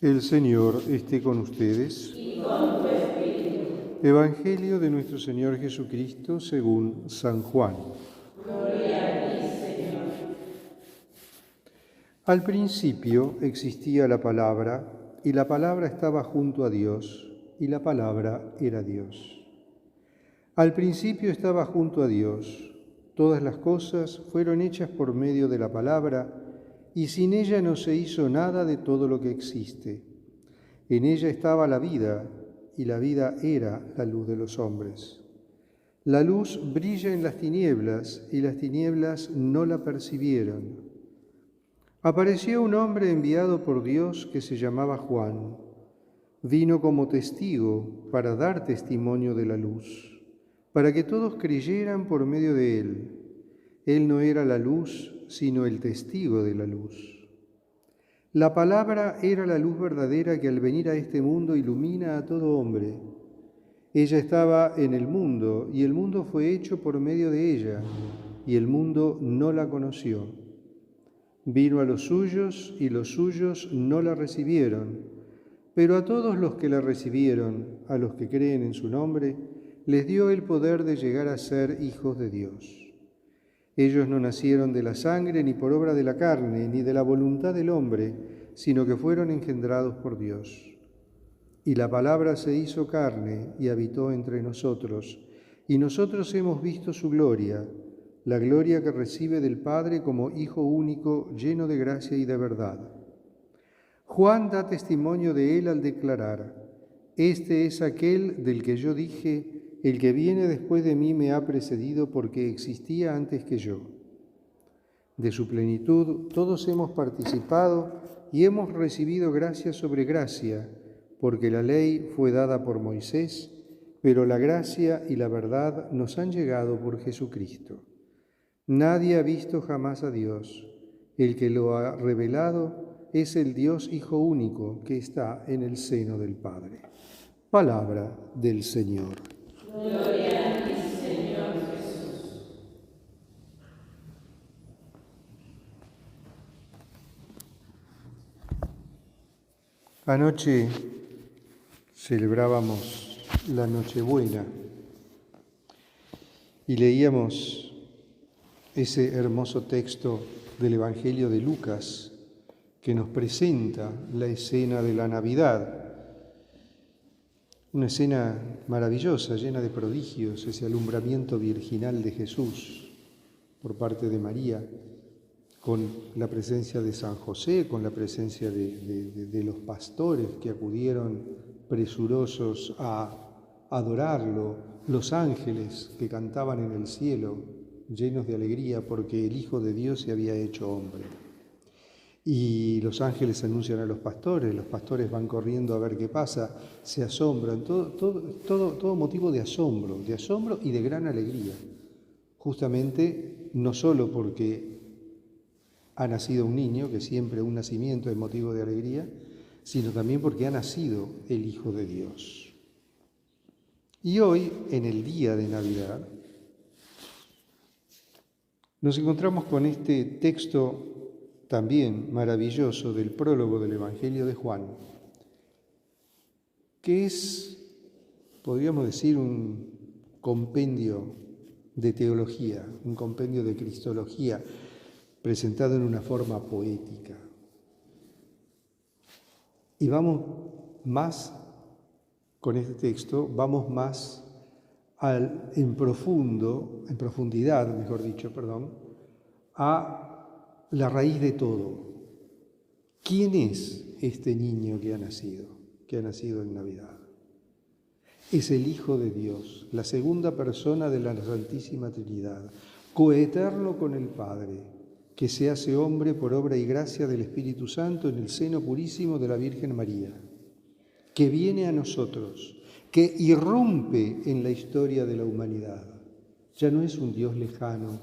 El Señor esté con ustedes. Y con tu espíritu. Evangelio de nuestro Señor Jesucristo según San Juan. Gloria a ti, Señor. Al principio existía la palabra, y la palabra estaba junto a Dios, y la palabra era Dios. Al principio estaba junto a Dios. Todas las cosas fueron hechas por medio de la palabra, y sin ella no se hizo nada de todo lo que existe. En ella estaba la vida, y la vida era la luz de los hombres. La luz brilla en las tinieblas, y las tinieblas no la percibieron. Apareció un hombre enviado por Dios que se llamaba Juan. Vino como testigo para dar testimonio de la luz, para que todos creyeran por medio de él. Él no era la luz, sino el testigo de la luz. La palabra era la luz verdadera que al venir a este mundo ilumina a todo hombre. Ella estaba en el mundo, y el mundo fue hecho por medio de ella, y el mundo no la conoció. Vino a los suyos, y los suyos no la recibieron. Pero a todos los que la recibieron, a los que creen en su nombre, les dio el poder de llegar a ser hijos de Dios. Ellos no nacieron de la sangre, ni por obra de la carne, ni de la voluntad del hombre, sino que fueron engendrados por Dios. Y la palabra se hizo carne y habitó entre nosotros, y nosotros hemos visto su gloria, la gloria que recibe del Padre como Hijo único, lleno de gracia y de verdad. Juan da testimonio de él al declarar: Este es aquel del que yo dije, el que viene después de mí me ha precedido porque existía antes que yo. De su plenitud todos hemos participado y hemos recibido gracia sobre gracia, porque la ley fue dada por Moisés, pero la gracia y la verdad nos han llegado por Jesucristo. Nadie ha visto jamás a Dios. El que lo ha revelado es el Dios Hijo único que está en el seno del Padre. Palabra del Señor. Gloria a ti, Señor Jesús. Anoche celebrábamos la Nochebuena y leíamos ese hermoso texto del Evangelio de Lucas que nos presenta la escena de la Navidad. Una escena maravillosa, llena de prodigios, ese alumbramiento virginal de Jesús por parte de María, con la presencia de San José, con la presencia de los pastores que acudieron presurosos a adorarlo, los ángeles que cantaban en el cielo, llenos de alegría porque el Hijo de Dios se había hecho hombre. Y los ángeles anuncian a los pastores van corriendo a ver qué pasa, se asombran, todo motivo de asombro y de gran alegría. Justamente no solo porque ha nacido un niño, que siempre un nacimiento es motivo de alegría, sino también porque ha nacido el Hijo de Dios. Y hoy, en el día de Navidad, nos encontramos con este texto también maravilloso del prólogo del Evangelio de Juan, que es, podríamos decir, un compendio de teología, un compendio de cristología, presentado en una forma poética. Y vamos más, con este texto, vamos más en profundidad, a la raíz de todo. ¿Quién es este niño que ha nacido en Navidad? Es el Hijo de Dios, la segunda persona de la Santísima Trinidad, coeterno con el Padre, que se hace hombre por obra y gracia del Espíritu Santo en el seno purísimo de la Virgen María, que viene a nosotros, que irrumpe en la historia de la humanidad. Ya no es un Dios lejano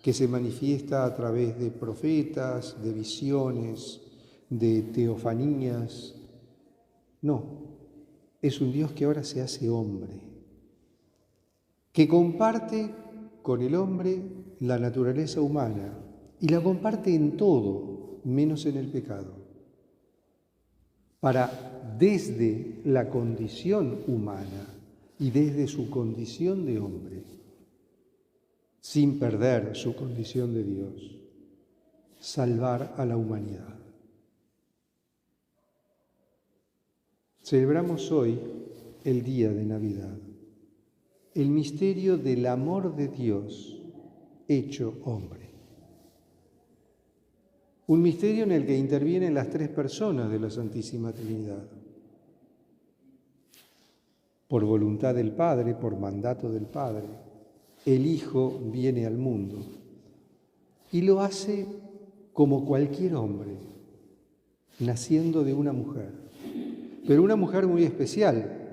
que se manifiesta a través de profetas, de visiones, de teofanías. No, es un Dios que ahora se hace hombre, que comparte con el hombre la naturaleza humana y la comparte en todo, menos en el pecado, para, desde la condición humana y desde su condición de hombre, sin perder su condición de Dios, salvar a la humanidad. Celebramos hoy el día de Navidad, el misterio del amor de Dios hecho hombre. Un misterio en el que intervienen las tres personas de la Santísima Trinidad. Por voluntad del Padre, por mandato del Padre, el Hijo viene al mundo y lo hace como cualquier hombre, naciendo de una mujer, pero una mujer muy especial,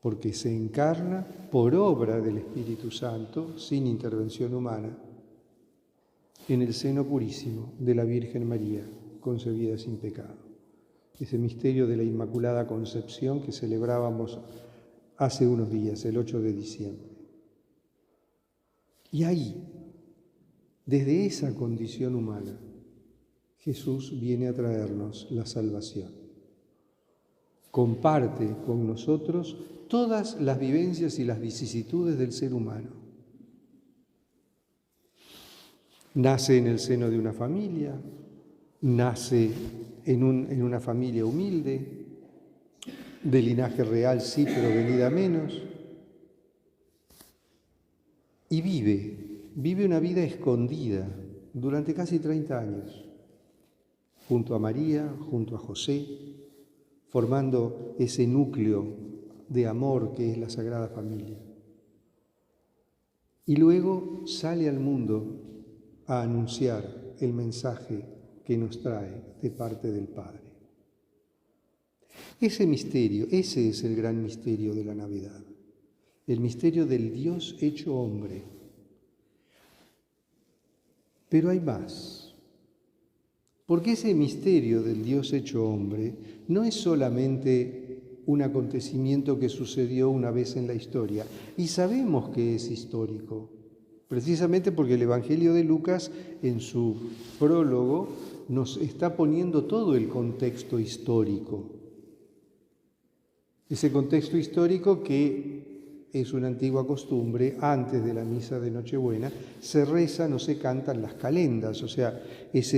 porque se encarna por obra del Espíritu Santo, sin intervención humana, en el seno purísimo de la Virgen María, concebida sin pecado. Ese misterio de la Inmaculada Concepción que celebrábamos hace unos días, el 8 de diciembre. Y ahí, desde esa condición humana, Jesús viene a traernos la salvación. Comparte con nosotros todas las vivencias y las vicisitudes del ser humano. Nace en el seno de una familia, nace en una familia humilde, de linaje real sí, pero venida menos, y vive una vida escondida durante casi 30 años, junto a María, junto a José, formando ese núcleo de amor que es la Sagrada Familia. Y luego sale al mundo a anunciar el mensaje que nos trae de parte del Padre. Ese misterio, ese es el gran misterio de la Navidad, el misterio del Dios hecho hombre. Pero hay más, porque ese misterio del Dios hecho hombre no es solamente un acontecimiento que sucedió una vez en la historia, y sabemos que es histórico, precisamente porque el Evangelio de Lucas, en su prólogo, nos está poniendo todo el contexto histórico. Ese contexto histórico que es una antigua costumbre, antes de la misa de Nochebuena, se rezan o se cantan las calendas, o sea, esa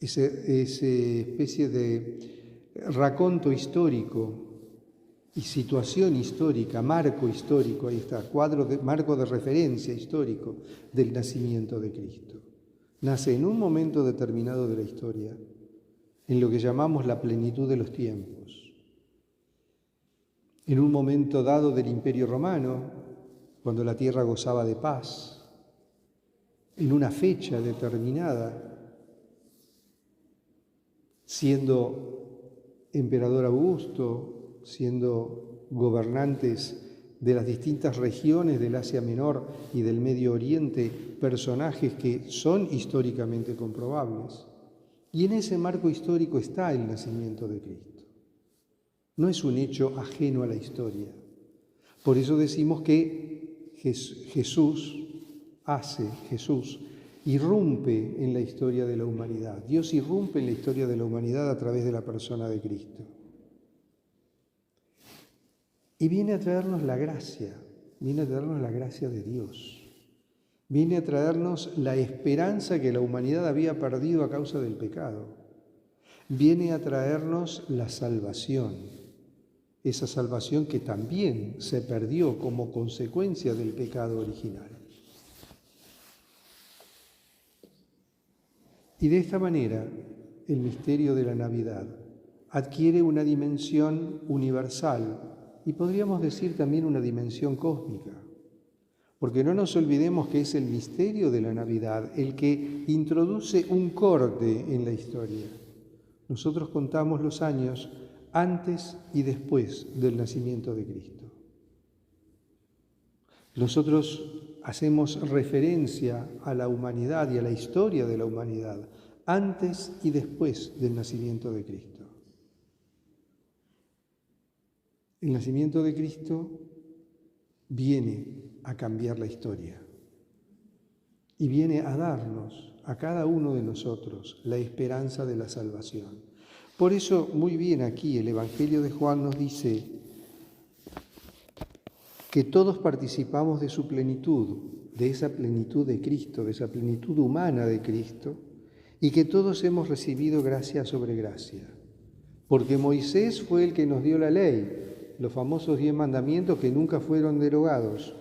especie de raconto histórico y situación histórica, marco histórico, ahí está, marco de referencia histórico del nacimiento de Cristo. Nace en un momento determinado de la historia, en lo que llamamos la plenitud de los tiempos. En un momento dado del Imperio Romano, cuando la tierra gozaba de paz, en una fecha determinada, siendo emperador Augusto, siendo gobernantes de las distintas regiones del Asia Menor y del Medio Oriente, personajes que son históricamente comprobables. Y en ese marco histórico está el nacimiento de Cristo. No es un hecho ajeno a la historia. Por eso decimos que Jesús irrumpe en la historia de la humanidad. Dios irrumpe en la historia de la humanidad a través de la persona de Cristo. Y viene a traernos la gracia de Dios. Viene a traernos la esperanza que la humanidad había perdido a causa del pecado. Viene a traernos la salvación. Esa salvación que también se perdió como consecuencia del pecado original. Y de esta manera, el misterio de la Navidad adquiere una dimensión universal y podríamos decir también una dimensión cósmica, porque no nos olvidemos que es el misterio de la Navidad el que introduce un corte en la historia. Nosotros contamos los años antes y después del nacimiento de Cristo. Nosotros hacemos referencia a la humanidad y a la historia de la humanidad antes y después del nacimiento de Cristo. El nacimiento de Cristo viene a cambiar la historia y viene a darnos a cada uno de nosotros la esperanza de la salvación. Por eso, muy bien aquí el Evangelio de Juan nos dice que todos participamos de su plenitud, de esa plenitud de Cristo, de esa plenitud humana de Cristo, y que todos hemos recibido gracia sobre gracia. Porque Moisés fue el que nos dio la ley, los famosos 10 mandamientos que nunca fueron derogados,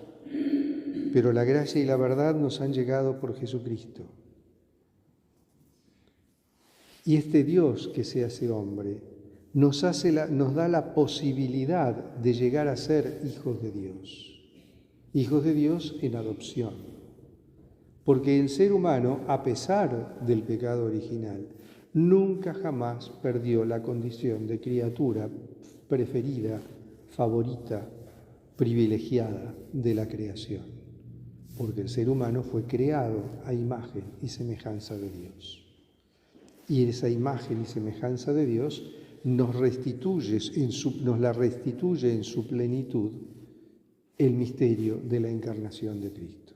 pero la gracia y la verdad nos han llegado por Jesucristo. Y este Dios que se hace hombre nos da la posibilidad de llegar a ser hijos de Dios en adopción. Porque el ser humano, a pesar del pecado original, nunca jamás perdió la condición de criatura preferida, favorita, privilegiada de la creación. Porque el ser humano fue creado a imagen y semejanza de Dios. Y esa imagen y semejanza de Dios nos la restituye en su plenitud el misterio de la encarnación de Cristo.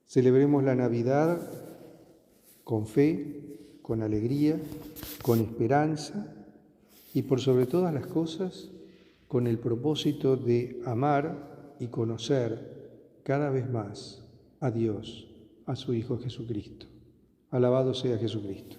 Celebremos la Navidad con fe, con alegría, con esperanza y por sobre todas las cosas con el propósito de amar y conocer cada vez más a Dios, a su Hijo Jesucristo. Alabado sea Jesucristo.